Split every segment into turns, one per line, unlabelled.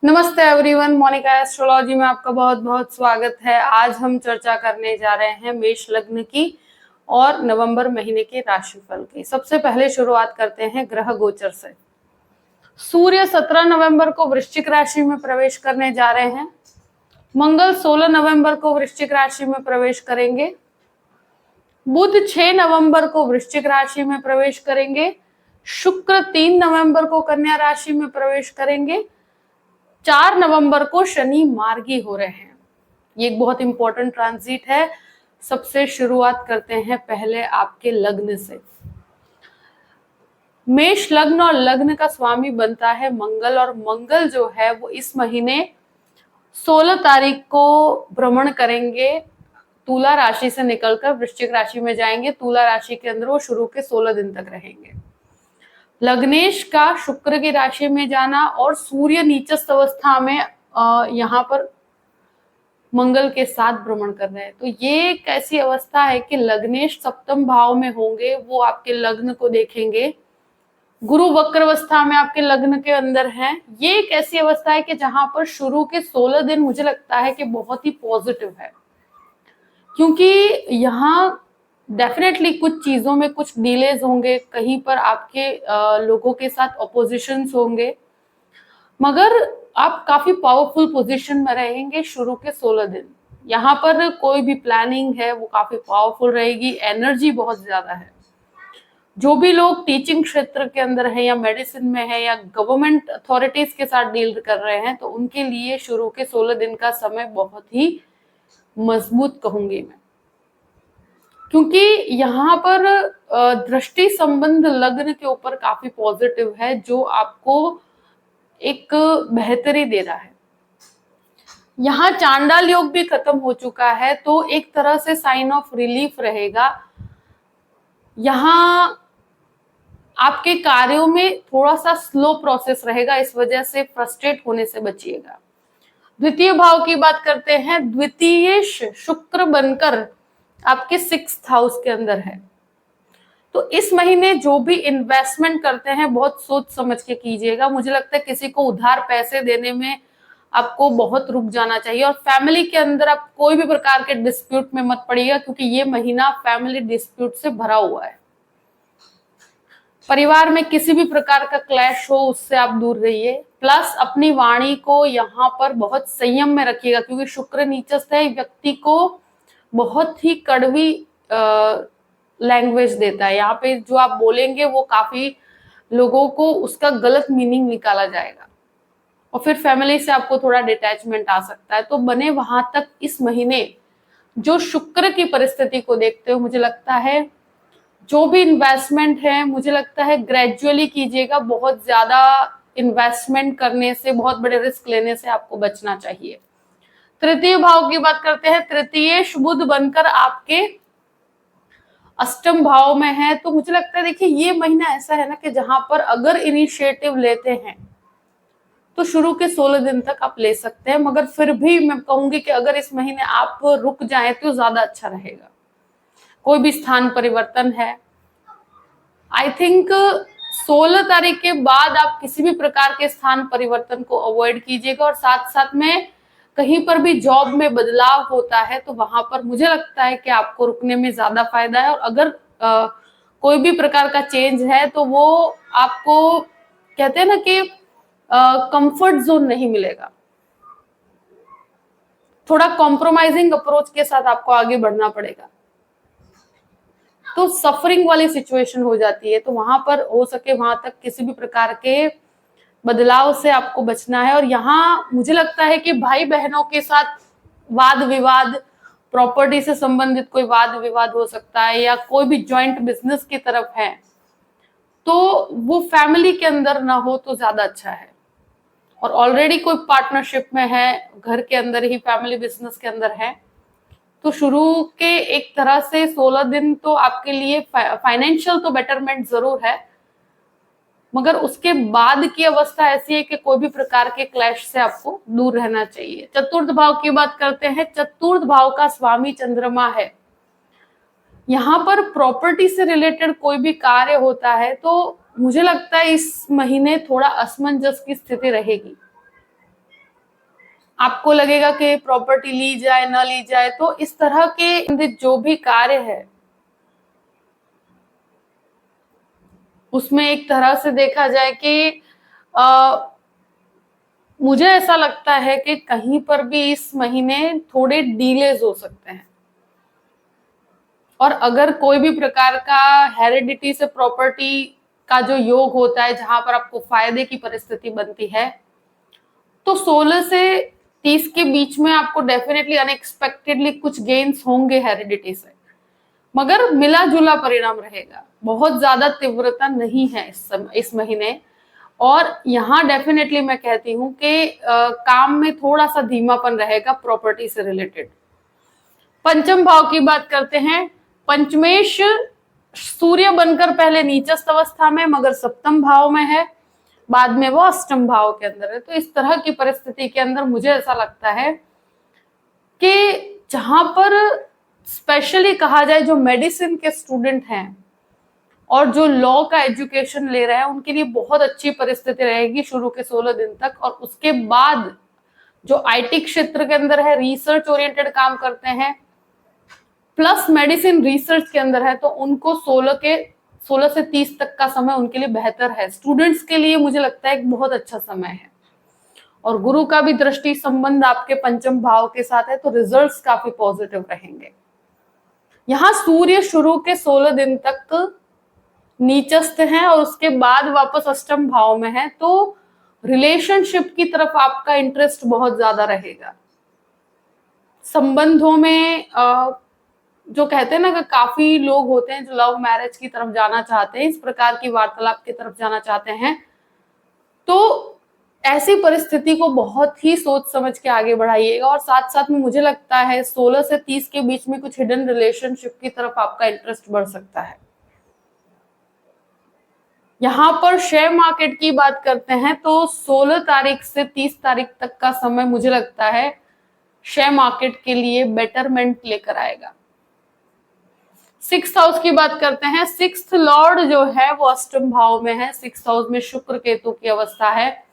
नमस्ते everyone, Monika astrology में आपका बहुत बहुत स्वागत है। आज हम चर्चा करने जा रहे हैं मेष लग्न की और नवंबर महीने के राशिफल की। सबसे पहले शुरुआत करते हैं ग्रह गोचर से। सूर्य 17 नवंबर को वृश्चिक राशि में प्रवेश करने जा रहे हैं। मंगल 16 नवंबर को वृश्चिक राशि में प्रवेश करेंगे। बुध 6 नवंबर को वृश्चिक राशि में प्रवेश करेंगे। शुक्र 3 नवंबर को कन्या राशि में प्रवेश करेंगे। 4 नवंबर को शनि मार्गी हो रहे हैं। ये एक बहुत इंपॉर्टेंट ट्रांजिट है। सबसे शुरुआत करते हैं पहले आपके लग्न से। मेष लग्न और लग्न का स्वामी बनता है मंगल, और मंगल जो है वो इस महीने 16 तारीख को भ्रमण करेंगे। तुला राशि से निकलकर वृश्चिक राशि में जाएंगे। तुला राशि के अंदर वो शुरू के 16 दिन तक रहेंगे। लग्नेश का शुक्र की राशि में जाना और सूर्य नीचस्थ अवस्था में यहाँ पर मंगल के साथ भ्रमण कर रहे हैं। तो ये एक ऐसी अवस्था है कि लग्नेश सप्तम भाव में होंगे, वो आपके लग्न को देखेंगे। गुरु वक्र अवस्था में आपके लग्न के अंदर हैं। ये एक ऐसी अवस्था है कि जहां पर शुरू के 16 दिन मुझे लगता है कि बहुत ही पॉजिटिव है, क्योंकि यहाँ डेफिनेटली कुछ चीजों में कुछ डिलेज होंगे, कहीं पर आपके लोगों के साथ अपोजिशंस होंगे, मगर आप काफी पावरफुल पोजीशन में रहेंगे शुरू के 16 दिन। यहाँ पर कोई भी प्लानिंग है वो काफी पावरफुल रहेगी, एनर्जी बहुत ज्यादा है। जो भी लोग टीचिंग क्षेत्र के अंदर है या मेडिसिन में है या गवर्नमेंट अथॉरिटीज के साथ डील कर रहे हैं, तो उनके लिए शुरू के 16 दिन का समय बहुत ही मजबूत कहूंगी मैं, क्योंकि यहाँ पर दृष्टि संबंध लग्न के ऊपर काफी पॉजिटिव है, जो आपको एक बेहतरी दे रहा है। यहाँ चांडाल योग भी खत्म हो चुका है, तो एक तरह से साइन ऑफ रिलीफ रहेगा। यहाँ आपके कार्यों में थोड़ा सा स्लो प्रोसेस रहेगा, इस वजह से फ्रस्ट्रेट होने से बचिएगा। द्वितीय भाव की बात करते हैं। द्वितीय शुक्र बनकर आपके 6th हाउस के अंदर है, तो इस महीने जो भी इन्वेस्टमेंट करते हैं बहुत सोच समझ के कीजिएगा। मुझे लगता है किसी को उधार पैसे देने में आपको बहुत रुक जाना चाहिए, और फैमिली के अंदर आप कोई भी प्रकार के डिस्प्यूट में मत पड़िएगा, क्योंकि ये महीना फैमिली डिस्प्यूट से भरा हुआ है। परिवार में किसी भी प्रकार का क्लैश हो उससे आप दूर रहिए। प्लस अपनी वाणी को यहाँ पर बहुत संयम में रखिएगा, क्योंकि शुक्र नीचस्थ है, व्यक्ति को बहुत ही कड़वी लैंग्वेज देता है। यहाँ पे जो आप बोलेंगे वो काफी लोगों को उसका गलत मीनिंग निकाला जाएगा, और फिर फैमिली से आपको थोड़ा डिटैचमेंट आ सकता है। तो बने वहां तक इस महीने जो शुक्र की परिस्थिति को देखते हुए मुझे लगता है जो भी इन्वेस्टमेंट है, मुझे लगता है ग्रेजुअली कीजिएगा। बहुत ज्यादा इन्वेस्टमेंट करने से, बहुत बड़े रिस्क लेने से आपको बचना चाहिए। तृतीय भाव की बात करते हैं। तृतीय बुध बनकर आपके अष्टम भाव में है, तो मुझे लगता है देखिए ये महीना ऐसा है ना कि जहां पर अगर इनिशिएटिव लेते हैं तो शुरू के 16 दिन तक आप ले सकते हैं, मगर फिर भी मैं कहूंगी कि अगर इस महीने आप रुक जाएं तो ज्यादा अच्छा रहेगा। कोई भी स्थान परिवर्तन है, आई थिंक 16 तारीख के बाद आप किसी भी प्रकार के स्थान परिवर्तन को अवॉइड कीजिएगा, और साथ साथ में कहीं पर भी जॉब में बदलाव होता है तो वहां पर मुझे लगता है कि आपको रुकने में ज्यादा फायदा है। और अगर कोई भी प्रकार का चेंज है तो वो आपको कहते हैं ना कि कंफर्ट जोन नहीं मिलेगा, थोड़ा कॉम्प्रोमाइजिंग अप्रोच के साथ आपको आगे बढ़ना पड़ेगा, तो सफरिंग वाली सिचुएशन हो जाती है। तो वहां पर हो सके वहां तक किसी भी प्रकार के बदलाव से आपको बचना है। और यहाँ मुझे लगता है कि भाई बहनों के साथ वाद विवाद, प्रॉपर्टी से संबंधित कोई वाद विवाद हो सकता है, या कोई भी जॉइंट बिजनेस की तरफ है तो वो फैमिली के अंदर ना हो तो ज्यादा अच्छा है। और ऑलरेडी कोई पार्टनरशिप में है, घर के अंदर ही फैमिली बिजनेस के अंदर है, तो शुरू के एक तरह से 16 दिन तो आपके लिए फाइनेंशियल तो बेटरमेंट जरूर है, मगर उसके बाद की अवस्था ऐसी है कि कोई भी प्रकार के क्लैश से आपको दूर रहना चाहिए। चतुर्थ भाव की बात करते हैं। चतुर्थ भाव का स्वामी चंद्रमा है। यहाँ पर प्रॉपर्टी से रिलेटेड कोई भी कार्य होता है तो मुझे लगता है इस महीने थोड़ा असमंजस की स्थिति रहेगी। आपको लगेगा कि प्रॉपर्टी ली जाए न ली जाए, तो इस तरह के जो भी कार्य है उसमें एक तरह से देखा जाए कि मुझे ऐसा लगता है कि कहीं पर भी इस महीने थोड़े डीलेज हो सकते हैं। और अगर कोई भी प्रकार का हेरिडिटी से प्रॉपर्टी का जो योग होता है जहां पर आपको फायदे की परिस्थिति बनती है, तो 16 से 30 के बीच में आपको डेफिनेटली अनएक्सपेक्टेडली कुछ गेन्स होंगे हेरिडिटी से, मगर मिला जुला परिणाम रहेगा, बहुत ज्यादा तीव्रता नहीं है इस महीने। और यहाँ डेफिनेटली मैं कहती हूँ कि काम में थोड़ा सा धीमापन रहेगा प्रॉपर्टी से रिलेटेड। पंचम भाव की बात करते हैं। पंचमेश सूर्य बनकर पहले नीचस्थ अवस्था में मगर सप्तम भाव में है, बाद में वो अष्टम भाव के अंदर है। तो इस तरह की परिस्थिति के अंदर मुझे ऐसा लगता है कि जहां पर स्पेशली कहा जाए जो मेडिसिन के स्टूडेंट हैं और जो लॉ का एजुकेशन ले रहे हैं, उनके लिए बहुत अच्छी परिस्थिति रहेगी शुरू के 16 दिन तक। और उसके बाद जो आईटी क्षेत्र के अंदर है, रिसर्च ओरिएंटेड काम करते हैं, प्लस मेडिसिन रिसर्च के अंदर है, तो उनको 16 से 30 तक का समय उनके लिए बेहतर है। स्टूडेंट्स के लिए मुझे लगता है एक बहुत अच्छा समय है। और गुरु का भी दृष्टि संबंध आपके पंचम भाव के साथ है, तो रिजल्ट्स काफी पॉजिटिव रहेंगे। यहाँ सूर्य शुरू के 16 दिन तक नीचस्थ है और उसके बाद वापस अष्टम भाव में है, तो रिलेशनशिप की तरफ आपका इंटरेस्ट बहुत ज्यादा रहेगा। संबंधों में जो कहते हैं ना कि काफी लोग होते हैं जो लव मैरिज की तरफ जाना चाहते हैं, इस प्रकार की वार्तालाप की तरफ जाना चाहते हैं, तो ऐसी परिस्थिति को बहुत ही सोच समझ के आगे बढ़ाइएगा। और साथ साथ में मुझे लगता है 16 से 30 के बीच में कुछ हिडन रिलेशनशिप की तरफ आपका इंटरेस्ट बढ़ सकता है। यहाँ पर शेयर मार्केट की बात करते हैं तो 16 तारीख से 30 तारीख तक का समय मुझे लगता है शेयर मार्केट के लिए बेटरमेंट लेकर आएगा। 6th हाउस की बात करते हैं। 6th लॉर्ड जो है वो अष्टम भाव में है। 6th हाउस में शुक्र केतु की अवस्था है।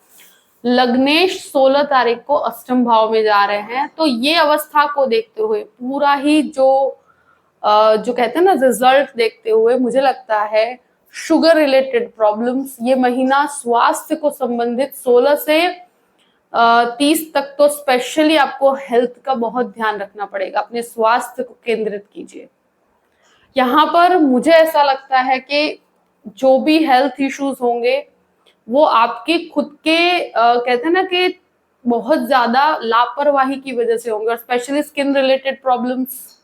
लग्नेश 16 तारीख को अष्टम भाव में जा रहे हैं, तो ये अवस्था को देखते हुए पूरा ही जो कहते हैं ना रिजल्ट देखते हुए मुझे लगता है शुगर रिलेटेड प्रॉब्लम्स ये महीना, स्वास्थ्य को संबंधित 16 से 30 तक तो स्पेशली आपको हेल्थ का बहुत ध्यान रखना पड़ेगा। अपने स्वास्थ्य को केंद्रित कीजिए। यहाँ पर मुझे ऐसा लगता है कि जो भी हेल्थ इश्यूज होंगे वो आपके खुद के कहते हैं ना कि बहुत ज्यादा लापरवाही की वजह से होंगे। और specially skin related problems,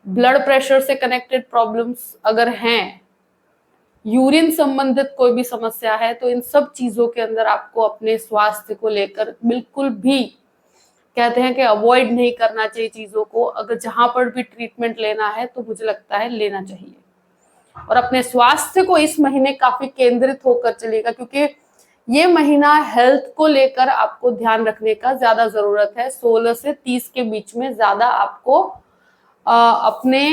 blood pressure से कनेक्टेड प्रॉब्लम्स अगर हैं, यूरिन संबंधित कोई भी समस्या है, तो इन सब चीजों के अंदर आपको अपने स्वास्थ्य को लेकर बिल्कुल भी कहते हैं कि अवॉइड नहीं करना चाहिए चीजों को। अगर जहां पर भी ट्रीटमेंट लेना है तो मुझे लगता है लेना चाहिए। और अपने स्वास्थ्य को इस महीने काफी केंद्रित होकर चलेगा, क्योंकि ये महीना हेल्थ को लेकर आपको ध्यान रखने का ज्यादा जरूरत है। 16 से 30 के बीच में ज्यादा आपको अपने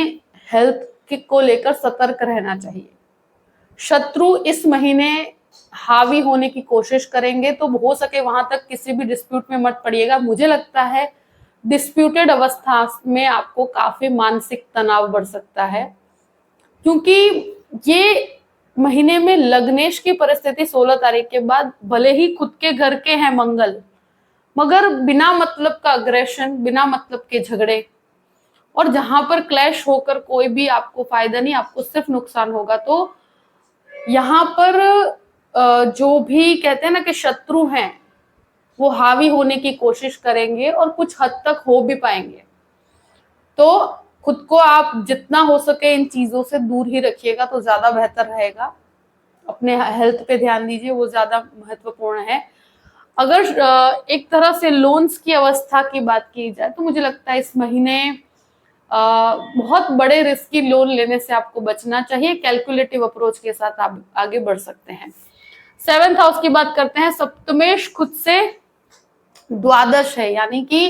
हेल्थ को लेकर सतर्क रहना चाहिए। शत्रु इस महीने हावी होने की कोशिश करेंगे, तो हो सके वहां तक किसी भी डिस्प्यूट में मत पड़िएगा। मुझे लगता है डिस्प्यूटेड अवस्था में आपको काफी मानसिक तनाव बढ़ सकता है, क्योंकि ये महीने में लग्नेश की परिस्थिति 16 तारीख के बाद, भले ही खुद के घर के हैं मंगल, मगर बिना मतलब का अग्रेशन, बिना मतलब के झगड़े, और जहां पर क्लैश होकर कोई भी आपको फायदा नहीं, आपको सिर्फ नुकसान होगा। तो यहाँ पर जो भी कहते हैं ना कि शत्रु हैं वो हावी होने की कोशिश करेंगे और कुछ हद तक हो भी पाएंगे। तो खुद को आप जितना हो सके इन चीजों से दूर ही रखिएगा तो ज्यादा बेहतर रहेगा। अपने हेल्थ पे ध्यान दीजिए, वो ज्यादा महत्वपूर्ण है। अगर एक तरह से लोन्स की अवस्था की बात की जाए तो मुझे लगता है इस महीने बहुत बड़े रिस्की लोन लेने से आपको बचना चाहिए। कैलकुलेटिव अप्रोच के साथ आप आगे बढ़ सकते हैं। 7th हाउस की बात करते हैं। सप्तमेश खुद से द्वादश है, यानी कि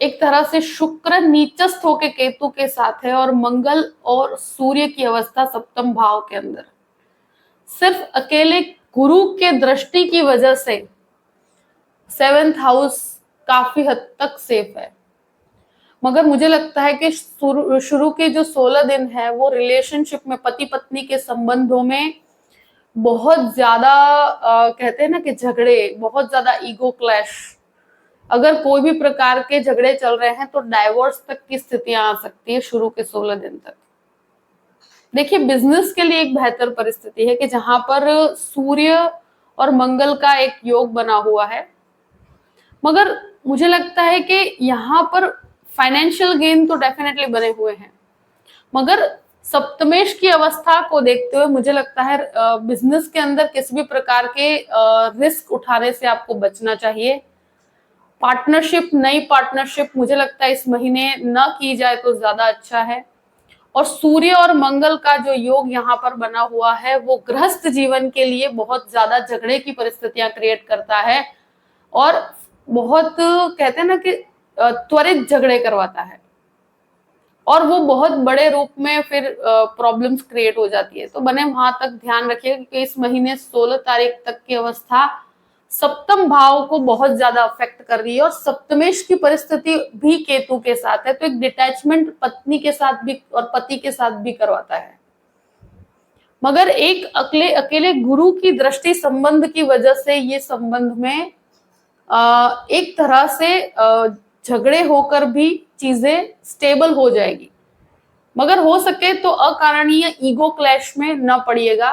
एक तरह से शुक्र नीचस्थ होके केतु के साथ है और मंगल और सूर्य की अवस्था सप्तम भाव के अंदर। सिर्फ अकेले गुरु के दृष्टि की वजह से 7th हाउस काफी हद तक सेफ है, मगर मुझे लगता है कि शुरू के जो 16 दिन है वो रिलेशनशिप में, पति पत्नी के संबंधों में बहुत ज्यादा कहते हैं ना कि झगड़े, बहुत ज्यादा ईगो क्लैश, अगर कोई भी प्रकार के झगड़े चल रहे हैं तो डाइवोर्स तक की स्थितियां आ सकती है शुरू के 16 दिन तक। देखिए, बिजनेस के लिए एक बेहतर परिस्थिति है कि जहां पर सूर्य और मंगल का एक योग बना हुआ है, मगर मुझे लगता है कि यहाँ पर फाइनेंशियल गेन तो डेफिनेटली बने हुए हैं, मगर सप्तमेश की अवस्था को देखते हुए मुझे लगता है बिजनेस के अंदर किसी भी प्रकार के रिस्क उठाने से आपको बचना चाहिए। पार्टनरशिप, नई पार्टनरशिप मुझे लगता है इस महीने न की जाए तो ज्यादा अच्छा है। और सूर्य और मंगल का जो योग यहाँ पर बना हुआ है वो गृहस्थ जीवन के लिए बहुत ज्यादा झगड़े की परिस्थितियां क्रिएट करता है और बहुत कहते हैं ना कि त्वरित झगड़े करवाता है, और वो बहुत बड़े रूप में फिर प्रॉब्लम्स क्रिएट हो जाती है। तो बने वहां तक ध्यान रखिए कि इस महीने 16 तारीख तक की अवस्था सप्तम भाव को बहुत ज्यादा अफेक्ट कर रही है, और सप्तमेश की परिस्थिति भी केतु के साथ है, तो एक डिटैचमेंट पत्नी के साथ भी और पति के साथ भी करवाता है। मगर एक अकेले गुरु की दृष्टि संबंध की वजह से ये संबंध में एक तरह से झगड़े होकर भी चीजें स्टेबल हो जाएगी, मगर हो सके तो अकारणीय ईगो क्लैश में न पड़िएगा।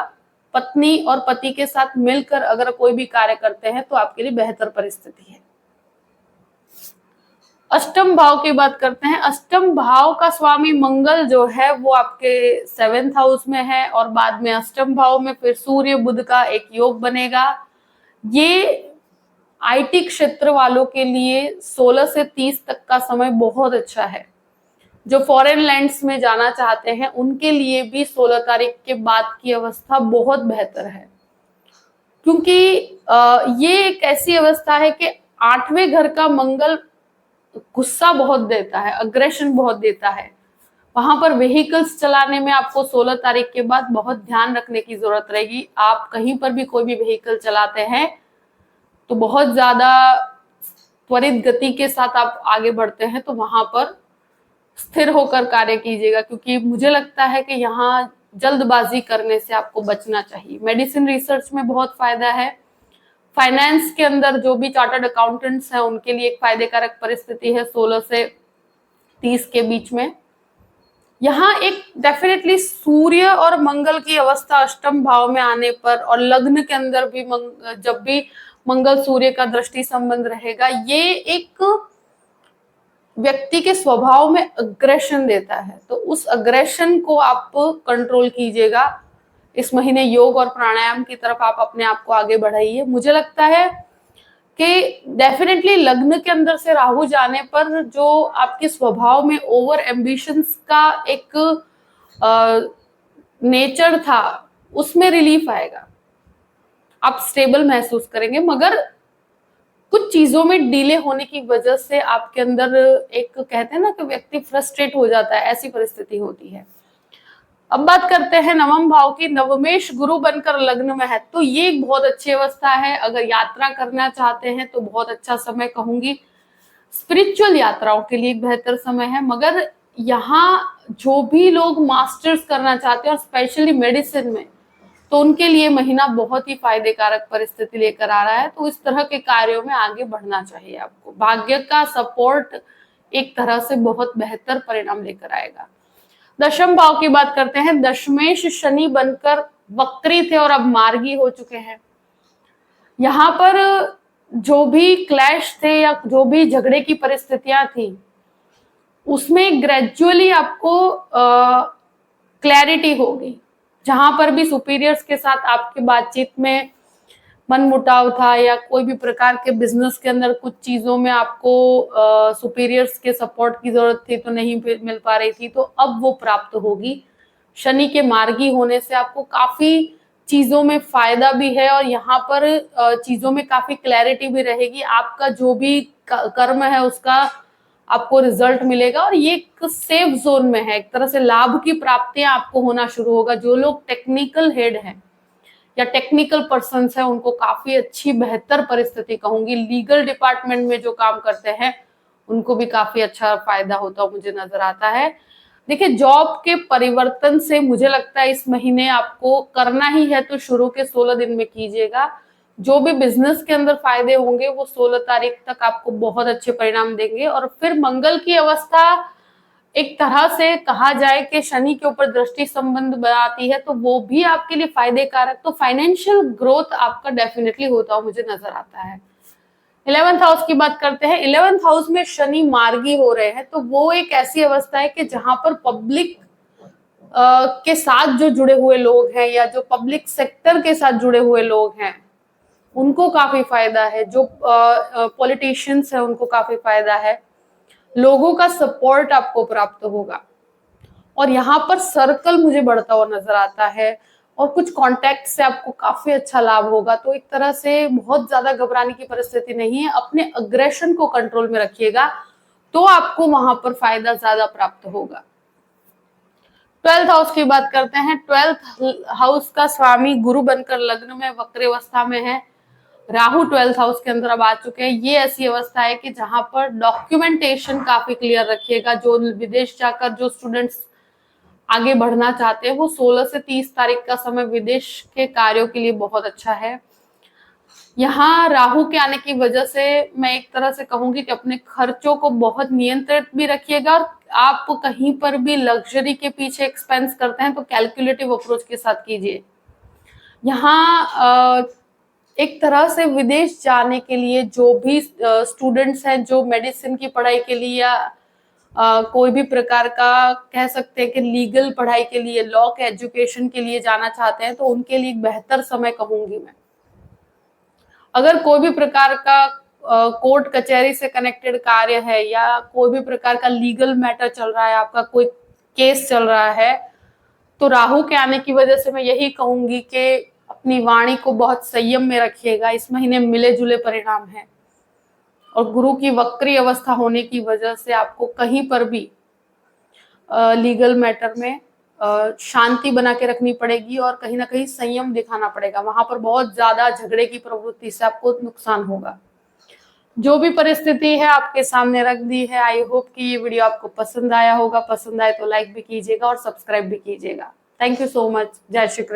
पत्नी और पति के साथ मिलकर अगर कोई भी कार्य करते हैं तो आपके लिए बेहतर परिस्थिति है। अष्टम भाव की बात करते हैं। अष्टम भाव का स्वामी मंगल जो है वो आपके 7th हाउस में है, और बाद में अष्टम भाव में फिर सूर्य बुध का एक योग बनेगा। ये आईटी क्षेत्र वालों के लिए 16 से 30 तक का समय बहुत अच्छा है। जो फॉरेन लैंड्स में जाना चाहते हैं उनके लिए भी 16 तारीख के बाद की अवस्था बहुत बेहतर है, क्योंकि ये एक ऐसी अवस्था है कि 8वें घर का मंगल गुस्सा बहुत देता है, अग्रेशन बहुत देता है। वहां पर व्हीकल्स चलाने में आपको 16 तारीख के बाद बहुत ध्यान रखने की जरूरत रहेगी। आप कहीं पर भी कोई भी व्हीकल चलाते हैं तो बहुत ज्यादा त्वरित गति के साथ आप आगे बढ़ते हैं, तो वहां पर स्थिर होकर कार्य कीजिएगा, क्योंकि मुझे लगता है कि यहाँ जल्दबाजी करने से आपको बचना चाहिए। मेडिसिन रिसर्च में बहुत फायदा है। फाइनेंस के अंदर जो भी चार्टर्ड अकाउंटेंट्स हैं उनके लिए एक फायदेकारक परिस्थिति है 16 से 30 के बीच में। यहाँ एक डेफिनेटली सूर्य और मंगल की अवस्था अष्टम भाव में आने पर, और लग्न के अंदर भी जब भी मंगल सूर्य का दृष्टि संबंध रहेगा, ये एक व्यक्ति के स्वभाव में अग्रेशन देता है, तो उस अग्रेशन को आप कंट्रोल कीजिएगा। इस महीने योग और प्राणायाम की तरफ आप अपने आप को आगे बढ़ाइए। मुझे लगता है कि डेफिनेटली लग्न के अंदर से राहु जाने पर जो आपके स्वभाव में ओवर एम्बिशंस का एक नेचर था उसमें रिलीफ आएगा, आप स्टेबल महसूस करेंगे, मगर कुछ चीजों में डिले होने की वजह से आपके अंदर एक कहते हैं ना कि व्यक्ति फ्रस्ट्रेट हो जाता है, ऐसी परिस्थिति होती है। अब बात करते हैं नवम भाव की। नवमेश गुरु बनकर लग्न में है, तो ये एक बहुत अच्छी अवस्था है। अगर यात्रा करना चाहते हैं तो बहुत अच्छा समय कहूंगी। स्पिरिचुअल यात्राओं के लिए एक बेहतर समय है, मगर यहाँ जो भी लोग मास्टर्स करना चाहते हैं और स्पेशली मेडिसिन में, तो उनके लिए महीना बहुत ही फायदेकारक परिस्थिति लेकर आ रहा है। तो इस तरह के कार्यों में आगे बढ़ना चाहिए आपको। भाग्य का सपोर्ट एक तरह से बहुत बेहतर परिणाम लेकर आएगा। दशम भाव की बात करते हैं। दशमेश शनि बनकर वक्री थे और अब मार्गी हो चुके हैं। यहाँ पर जो भी क्लैश थे या जो भी झगड़े की परिस्थितियां थी उसमें ग्रेजुअली आपको क्लैरिटी होगी। जहां पर भी सुपीरियर्स के साथ आपके बातचीत में मनमुटाव था या कोई भी प्रकार के बिजनेस के अंदर कुछ चीजों में आपको सुपीरियर्स के सपोर्ट की जरूरत थी तो नहीं मिल पा रही थी, तो अब वो प्राप्त होगी। शनि के मार्गी होने से आपको काफी चीजों में फायदा भी है, और यहाँ पर चीजों में काफी क्लैरिटी भी रहेगी। आपका जो भी कर्म है उसका आपको रिजल्ट मिलेगा, और ये एक सेफ जोन में है। एक तरह से लाभ की प्राप्तियां आपको होना शुरू होगा। जो लोग टेक्निकल हेड हैं या टेक्निकल पर्सन है उनको काफी अच्छी बेहतर परिस्थिति कहूंगी। लीगल डिपार्टमेंट में जो काम करते हैं उनको भी काफी अच्छा फायदा होता हुआ मुझे नजर आता है। देखिए, जॉब के परिवर्तन से मुझे लगता है इस महीने आपको करना ही है तो शुरू के 16 दिन में कीजिएगा। जो भी बिजनेस के अंदर फायदे होंगे वो 16 तारीख तक आपको बहुत अच्छे परिणाम देंगे। और फिर मंगल की अवस्था एक तरह से कहा जाए कि शनि के ऊपर दृष्टि संबंध बनाती है, तो वो भी आपके लिए फायदे कारक, तो फाइनेंशियल ग्रोथ आपका डेफिनेटली होता हुआ मुझे नजर आता है। 11th हाउस की बात करते हैं। 11th हाउस में शनि मार्गी हो रहे हैं, तो वो एक ऐसी अवस्था है कि जहां पर पब्लिक के साथ जो जुड़े हुए लोग हैं या जो पब्लिक सेक्टर के साथ जुड़े हुए लोग हैं उनको काफी फायदा है। जो पॉलिटिशियंस है उनको काफी फायदा है। लोगों का सपोर्ट आपको प्राप्त होगा और यहाँ पर सर्कल मुझे बढ़ता हुआ नजर आता है और कुछ कॉन्टैक्ट से आपको काफी अच्छा लाभ होगा। तो एक तरह से बहुत ज्यादा घबराने की परिस्थिति नहीं है। अपने अग्रेशन को कंट्रोल में रखिएगा तो आपको वहां पर फायदा ज्यादा प्राप्त होगा। 12th हाउस की बात करते हैं। 12th हाउस का स्वामी गुरु बनकर लग्न में वक्र अवस्था में है। राहु 12th हाउस के अंदर अब आ चुके हैं। ये ऐसी अवस्था है कि जहां पर डॉक्यूमेंटेशन काफी क्लियर रखिएगा। जो विदेश जाकर जो स्टूडेंट्स आगे बढ़ना चाहते हैं वो 16 से 30 तारीख का समय विदेश के कार्यों के लिए बहुत अच्छा है। यहाँ राहु के आने की वजह से मैं एक तरह से कहूंगी कि अपने खर्चों को बहुत नियंत्रित भी रखिएगा और आप कहीं पर भी लग्जरी के पीछे एक्सपेंस करते हैं तो कैलकुलेटिव अप्रोच के साथ कीजिए। यहाँ एक तरह से विदेश जाने के लिए जो भी स्टूडेंट्स हैं जो मेडिसिन की पढ़ाई के लिए या कोई भी प्रकार का कह सकते हैं कि लीगल पढ़ाई के लिए, लॉ के एजुकेशन के लिए जाना चाहते हैं तो उनके लिए एक बेहतर समय कहूंगी मैं। अगर कोई भी प्रकार का कोर्ट कचहरी से कनेक्टेड कार्य है या कोई भी प्रकार का लीगल मैटर चल रहा है, आपका कोई केस चल रहा है, तो राहु के आने की वजह से मैं यही कहूंगी कि अपनी वाणी को बहुत संयम में रखिएगा। इस महीने मिले जुले परिणाम हैं और गुरु की वक्री अवस्था होने की वजह से आपको कहीं पर भी लीगल मैटर में शांति बना के रखनी पड़ेगी और कहीं ना कहीं संयम दिखाना पड़ेगा। वहां पर बहुत ज्यादा झगड़े की प्रवृत्ति से आपको नुकसान होगा। जो भी परिस्थिति है आपके सामने रख दी है। आई होप कि ये वीडियो आपको पसंद आया होगा। पसंद आए तो लाइक भी कीजिएगा और सब्सक्राइब भी कीजिएगा। Thank you so much. जय श्री कृष्ण।